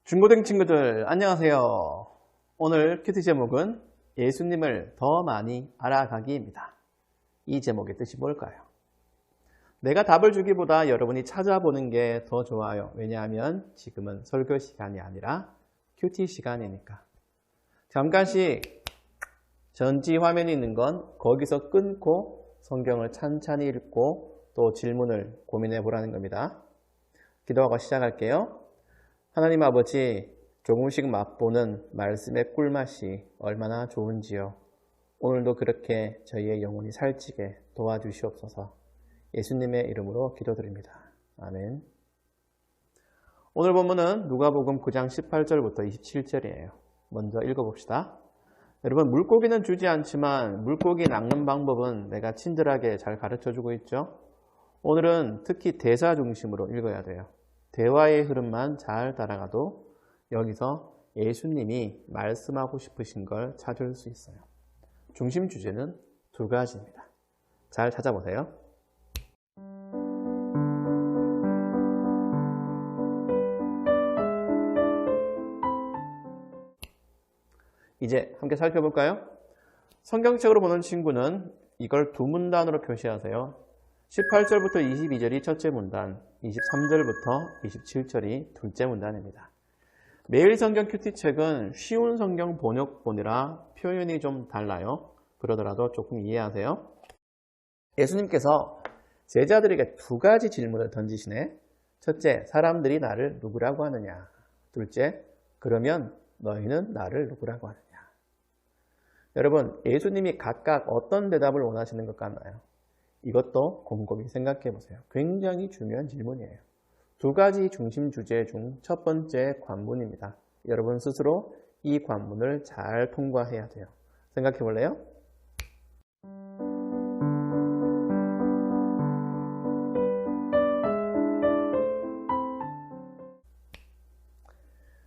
중고등 친구들 안녕하세요. 오늘 큐티 제목은 예수님을 더 많이 알아가기입니다. 이 제목의 뜻이 뭘까요? 내가 답을 주기보다 여러분이 찾아보는 게 더 좋아요. 왜냐하면 지금은 설교 시간이 아니라 큐티 시간이니까. 잠깐씩 전지 화면이 있는 건 거기서 끊고 성경을 찬찬히 읽고 또 질문을 고민해 보라는 겁니다. 기도하고 시작할게요. 하나님 아버지, 조금씩 맛보는 말씀의 꿀맛이 얼마나 좋은지요. 오늘도 그렇게 저희의 영혼이 살찌게 도와주시옵소서. 예수님의 이름으로 기도드립니다. 아멘. 오늘 본문은 누가복음 9장 18절부터 27절이에요. 먼저 읽어봅시다. 여러분, 물고기는 주지 않지만 물고기 낚는 방법은 내가 친절하게 잘 가르쳐주고 있죠. 오늘은 특히 대사 중심으로 읽어야 돼요. 대화의 흐름만 잘 따라가도 여기서 예수님이 말씀하고 싶으신 걸 찾을 수 있어요. 중심 주제는 두 가지입니다. 잘 찾아보세요. 이제 함께 살펴볼까요? 성경책으로 보는 친구는 이걸 두 문단으로 표시하세요. 18절부터 22절이 첫째 문단, 23절부터 27절이 둘째 문단입니다. 매일 성경 큐티책은 쉬운 성경 번역본이라 표현이 좀 달라요. 그러더라도 조금 이해하세요. 예수님께서 제자들에게 두 가지 질문을 던지시네. 첫째, 사람들이 나를 누구라고 하느냐. 둘째, 그러면 너희는 나를 누구라고 하느냐. 여러분, 예수님이 각각 어떤 대답을 원하시는 것 같나요? 이것도 곰곰이 생각해 보세요. 굉장히 중요한 질문이에요. 두 가지 중심 주제 중 첫 번째 관문입니다. 여러분 스스로 이 관문을 잘 통과해야 돼요. 생각해 볼래요?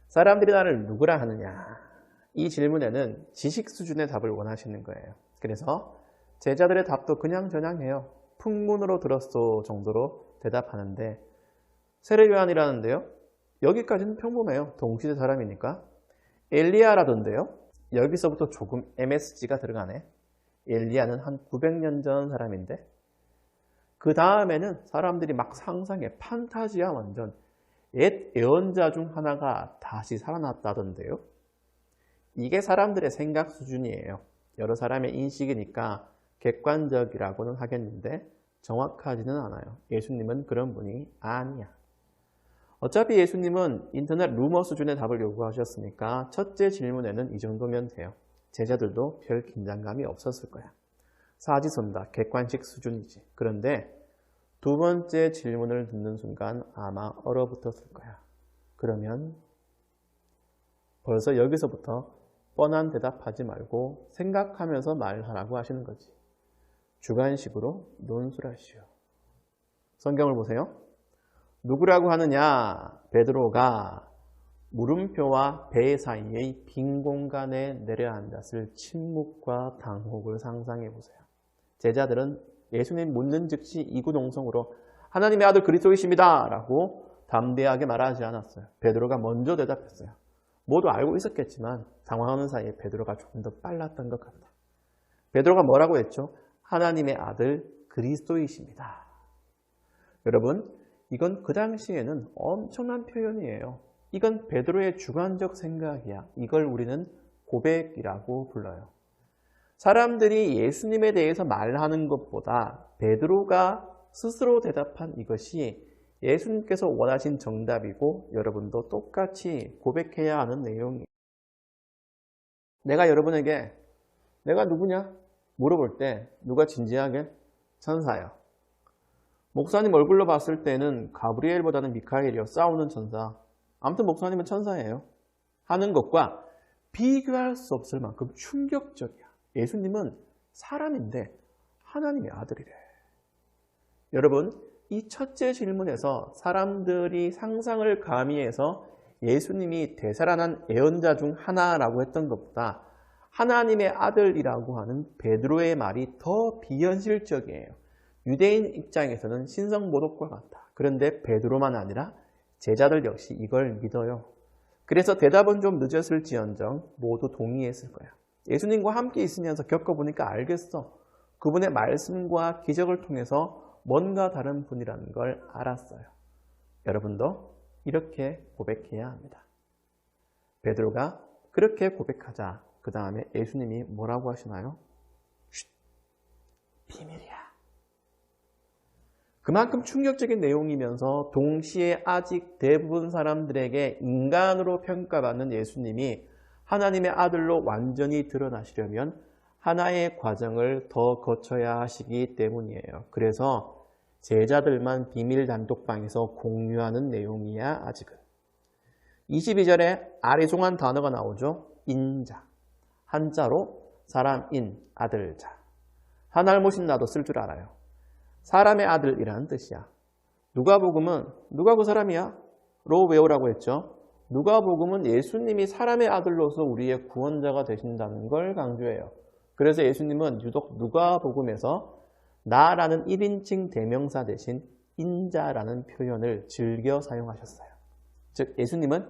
사람들이 나를 누구라 하느냐? 이 질문에는 지식 수준의 답을 원하시는 거예요. 그래서 제자들의 답도 그냥저냥해요. 풍문으로 들었어 정도로 대답하는데 세례 요한이라는데요. 여기까지는 평범해요. 동시대 사람이니까. 엘리야라던데요. 여기서부터 조금 MSG가 들어가네. 엘리야는 한 900년 전 사람인데 그 다음에는 사람들이 막 상상해. 판타지야 완전. 옛 예언자 중 하나가 다시 살아났다던데요. 이게 사람들의 생각 수준이에요. 여러 사람의 인식이니까 객관적이라고는 하겠는데 정확하지는 않아요. 예수님은 그런 분이 아니야. 어차피 예수님은 인터넷 루머 수준의 답을 요구하셨으니까 첫째 질문에는 이 정도면 돼요. 제자들도 별 긴장감이 없었을 거야. 사지선다, 객관식 수준이지. 그런데 두 번째 질문을 듣는 순간 아마 얼어붙었을 거야. 그러면 벌써 여기서부터 뻔한 대답하지 말고 생각하면서 말하라고 하시는 거지. 주관식으로 논술하시오. 성경을 보세요. 누구라고 하느냐? 베드로가 물음표와 배 사이의 빈 공간에 내려앉았을 침묵과 당혹을 상상해 보세요. 제자들은 예수님 묻는 즉시 이구동성으로 하나님의 아들 그리스도이십니다 라고 담대하게 말하지 않았어요. 베드로가 먼저 대답했어요. 모두 알고 있었겠지만 당황하는 사이에 베드로가 조금 더 빨랐던 것 같다. 베드로가 뭐라고 했죠? 하나님의 아들 그리스도이십니다. 여러분, 이건 그 당시에는 엄청난 표현이에요. 이건 베드로의 주관적 생각이야. 이걸 우리는 고백이라고 불러요. 사람들이 예수님에 대해서 말하는 것보다 베드로가 스스로 대답한 이것이 예수님께서 원하신 정답이고 여러분도 똑같이 고백해야 하는 내용이에요. 내가 여러분에게 내가 누구냐? 물어볼 때 누가 진지하게? 천사요. 목사님 얼굴로 봤을 때는 가브리엘보다는 미카엘이요. 싸우는 천사. 아무튼 목사님은 천사예요. 하는 것과 비교할 수 없을 만큼 충격적이야. 예수님은 사람인데 하나님의 아들이래. 여러분, 이 첫째 질문에서 사람들이 상상을 가미해서 예수님이 되살아난 예언자 중 하나라고 했던 것보다 하나님의 아들이라고 하는 베드로의 말이 더 비현실적이에요. 유대인 입장에서는 신성모독과 같다. 그런데 베드로만 아니라 제자들 역시 이걸 믿어요. 그래서 대답은 좀 늦었을지언정 모두 동의했을 거야. 예수님과 함께 있으면서 겪어보니까 알겠어. 그분의 말씀과 기적을 통해서 뭔가 다른 분이라는 걸 알았어요. 여러분도 이렇게 고백해야 합니다. 베드로가 그렇게 고백하자 그 다음에 예수님이 뭐라고 하시나요? 쉿, 비밀이야. 그만큼 충격적인 내용이면서 동시에 아직 대부분 사람들에게 인간으로 평가받는 예수님이 하나님의 아들로 완전히 드러나시려면 하나의 과정을 더 거쳐야 하시기 때문이에요. 그래서 제자들만 비밀 단독방에서 공유하는 내용이야 아직은. 22절에 아리송한 단어가 나오죠. 인자. 한자로 사람인, 아들자. 하나알못인 나도 쓸 줄 알아요. 사람의 아들이라는 뜻이야. 누가복음은 누가 그 사람이야? 로 외우라고 했죠. 누가복음은 예수님이 사람의 아들로서 우리의 구원자가 되신다는 걸 강조해요. 그래서 예수님은 유독 누가복음에서 나라는 1인칭 대명사 대신 인자라는 표현을 즐겨 사용하셨어요. 즉 예수님은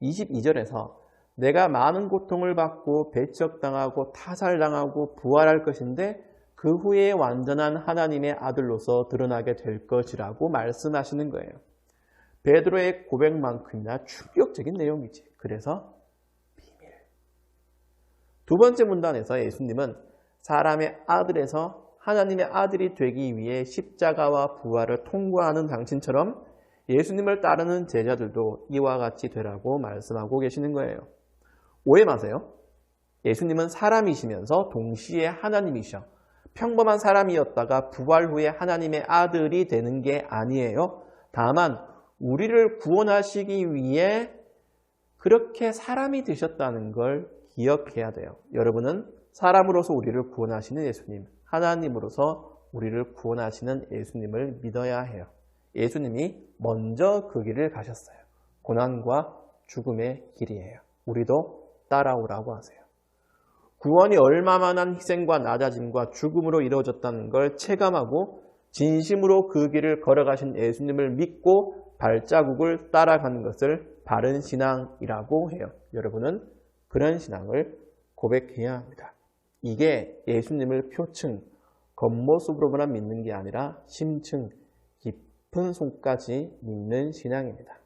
22절에서 내가 많은 고통을 받고 배척당하고 타살당하고 부활할 것인데 그 후에 완전한 하나님의 아들로서 드러나게 될 것이라고 말씀하시는 거예요. 베드로의 고백만큼이나 충격적인 내용이지. 그래서 비밀. 두 번째 문단에서 예수님은 사람의 아들에서 하나님의 아들이 되기 위해 십자가와 부활을 통과하는 당신처럼 예수님을 따르는 제자들도 이와 같이 되라고 말씀하고 계시는 거예요. 오해 마세요. 예수님은 사람이시면서 동시에 하나님이셔. 평범한 사람이었다가 부활 후에 하나님의 아들이 되는 게 아니에요. 다만 우리를 구원하시기 위해 그렇게 사람이 되셨다는 걸 기억해야 돼요. 여러분은 사람으로서 우리를 구원하시는 예수님, 하나님으로서 우리를 구원하시는 예수님을 믿어야 해요. 예수님이 먼저 그 길을 가셨어요. 고난과 죽음의 길이에요. 우리도 따라오라고 하세요. 구원이 얼마만한 희생과 낮아짐과 죽음으로 이루어졌다는 걸 체감하고 진심으로 그 길을 걸어가신 예수님을 믿고 발자국을 따라가는 것을 바른 신앙이라고 해요. 여러분은 그런 신앙을 고백해야 합니다. 이게 예수님을 표층, 겉모습으로만 믿는 게 아니라 심층, 깊은 속까지 믿는 신앙입니다.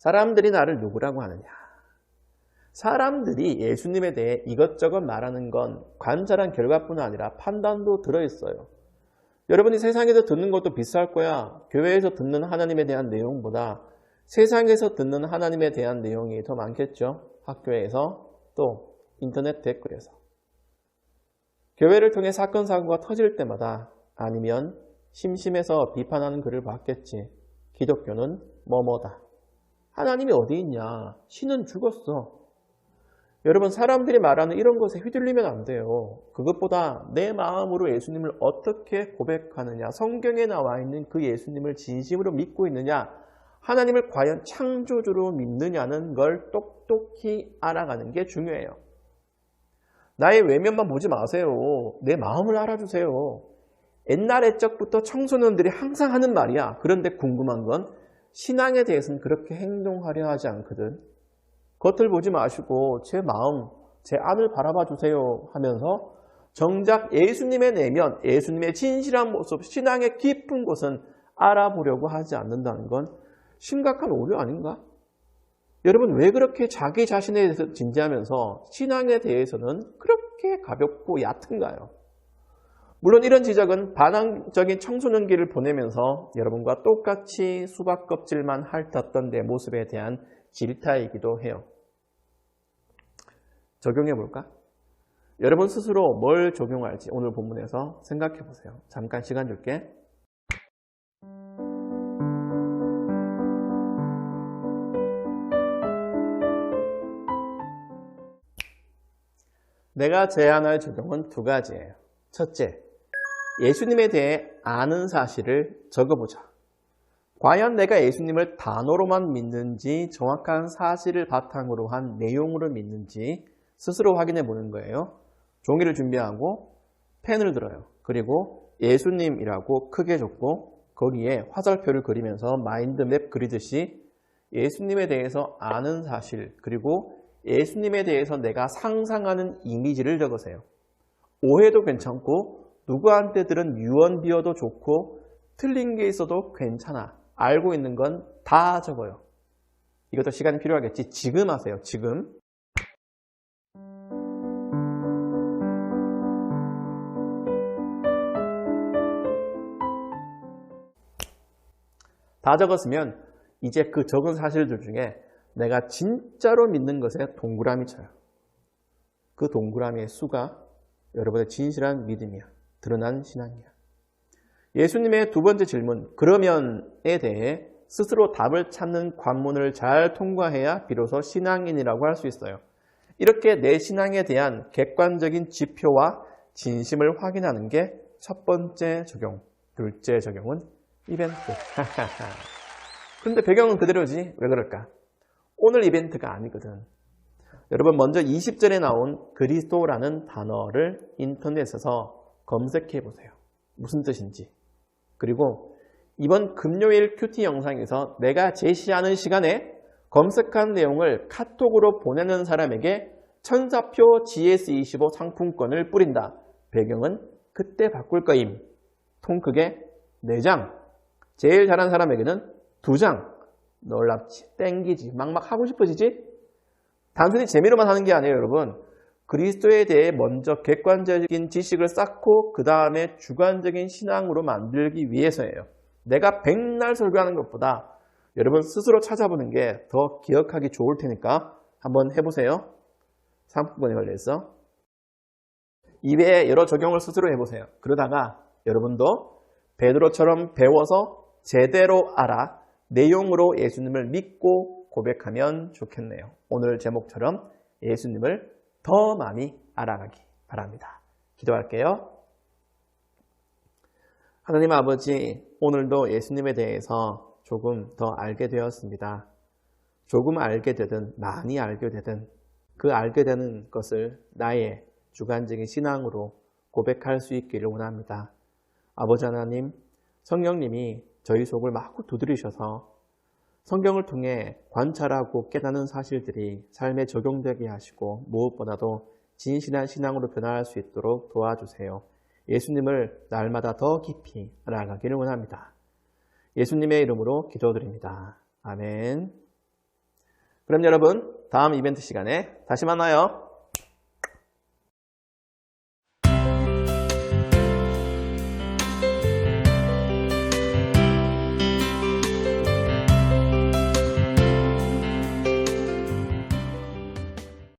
사람들이 나를 누구라고 하느냐? 사람들이 예수님에 대해 이것저것 말하는 건 관찰한 결과뿐 아니라 판단도 들어있어요. 여러분이 세상에서 듣는 것도 비슷할 거야. 교회에서 듣는 하나님에 대한 내용보다 세상에서 듣는 하나님에 대한 내용이 더 많겠죠. 학교에서 또 인터넷 댓글에서. 교회를 통해 사건 사고가 터질 때마다 아니면 심심해서 비판하는 글을 봤겠지. 기독교는 뭐뭐다. 하나님이 어디 있냐? 신은 죽었어. 여러분 사람들이 말하는 이런 것에 휘둘리면 안 돼요. 그것보다 내 마음으로 예수님을 어떻게 고백하느냐, 성경에 나와 있는 그 예수님을 진심으로 믿고 있느냐, 하나님을 과연 창조주로 믿느냐는 걸 똑똑히 알아가는 게 중요해요. 나의 외면만 보지 마세요. 내 마음을 알아주세요. 옛날 옛적부터 청소년들이 항상 하는 말이야. 그런데 궁금한 건 신앙에 대해서는 그렇게 행동하려 하지 않거든. 겉을 보지 마시고 제 마음, 제 안을 바라봐 주세요 하면서 정작 예수님의 내면, 예수님의 진실한 모습, 신앙의 깊은 곳은 알아보려고 하지 않는다는 건 심각한 오류 아닌가? 여러분 왜 그렇게 자기 자신에 대해서 진지하면서 신앙에 대해서는 그렇게 가볍고 얕은가요? 물론 이런 지적은 반항적인 청소년기를 보내면서 여러분과 똑같이 수박 껍질만 핥았던 내 모습에 대한 질타이기도 해요. 적용해 볼까? 여러분 스스로 뭘 적용할지 오늘 본문에서 생각해 보세요. 잠깐 시간 줄게. 내가 제안할 적용은 두 가지예요. 첫째, 예수님에 대해 아는 사실을 적어보자. 과연 내가 예수님을 단어로만 믿는지 정확한 사실을 바탕으로 한 내용으로 믿는지 스스로 확인해 보는 거예요. 종이를 준비하고 펜을 들어요. 그리고 예수님이라고 크게 적고 거기에 화살표를 그리면서 마인드맵 그리듯이 예수님에 대해서 아는 사실 그리고 예수님에 대해서 내가 상상하는 이미지를 적으세요. 오해도 괜찮고 누구한테 들은 유언비어도 좋고 틀린 게 있어도 괜찮아. 알고 있는 건 다 적어요. 이것도 시간이 필요하겠지. 지금 하세요. 지금. 다 적었으면 이제 그 적은 사실들 중에 내가 진짜로 믿는 것에 동그라미 쳐요. 그 동그라미의 수가 여러분의 진실한 믿음이야. 드러난 신앙이야. 예수님의 두 번째 질문, 그러면에 대해 스스로 답을 찾는 관문을 잘 통과해야 비로소 신앙인이라고 할 수 있어요. 이렇게 내 신앙에 대한 객관적인 지표와 진심을 확인하는 게 첫 번째 적용. 둘째 적용은 이벤트. 그런데 배경은 그대로지. 왜 그럴까? 오늘 이벤트가 아니거든. 여러분 먼저 20절에 나온 그리스도라는 단어를 인터넷에서 검색해 보세요. 무슨 뜻인지. 그리고 이번 금요일 큐티 영상에서 내가 제시하는 시간에 검색한 내용을 카톡으로 보내는 사람에게 천사표 GS25 상품권을 뿌린다. 배경은 그때 바꿀 거임. 통 크게 4장. 제일 잘한 사람에게는 2장. 놀랍지. 땡기지. 막막 하고 싶어지지? 단순히 재미로만 하는 게 아니에요, 여러분. 그리스도에 대해 먼저 객관적인 지식을 쌓고 그 다음에 주관적인 신앙으로 만들기 위해서예요. 내가 백날 설교하는 것보다 여러분 스스로 찾아보는 게 더 기억하기 좋을 테니까 한번 해보세요. 상품권에 걸려있어. 이외에 여러 적용을 스스로 해보세요. 그러다가 여러분도 베드로처럼 배워서 제대로 알아 내용으로 예수님을 믿고 고백하면 좋겠네요. 오늘 제목처럼 예수님을 더 많이 알아가기 바랍니다. 기도할게요. 하나님 아버지, 오늘도 예수님에 대해서 조금 더 알게 되었습니다. 조금 알게 되든 많이 알게 되든 그 알게 되는 것을 나의 주관적인 신앙으로 고백할 수 있기를 원합니다. 아버지 하나님, 성령님이 저희 속을 마구 두드리셔서 성경을 통해 관찰하고 깨닫는 사실들이 삶에 적용되게 하시고 무엇보다도 진실한 신앙으로 변화할 수 있도록 도와주세요. 예수님을 날마다 더 깊이 알아가기를 원합니다. 예수님의 이름으로 기도드립니다. 아멘. 그럼 여러분, 다음 이벤트 시간에 다시 만나요.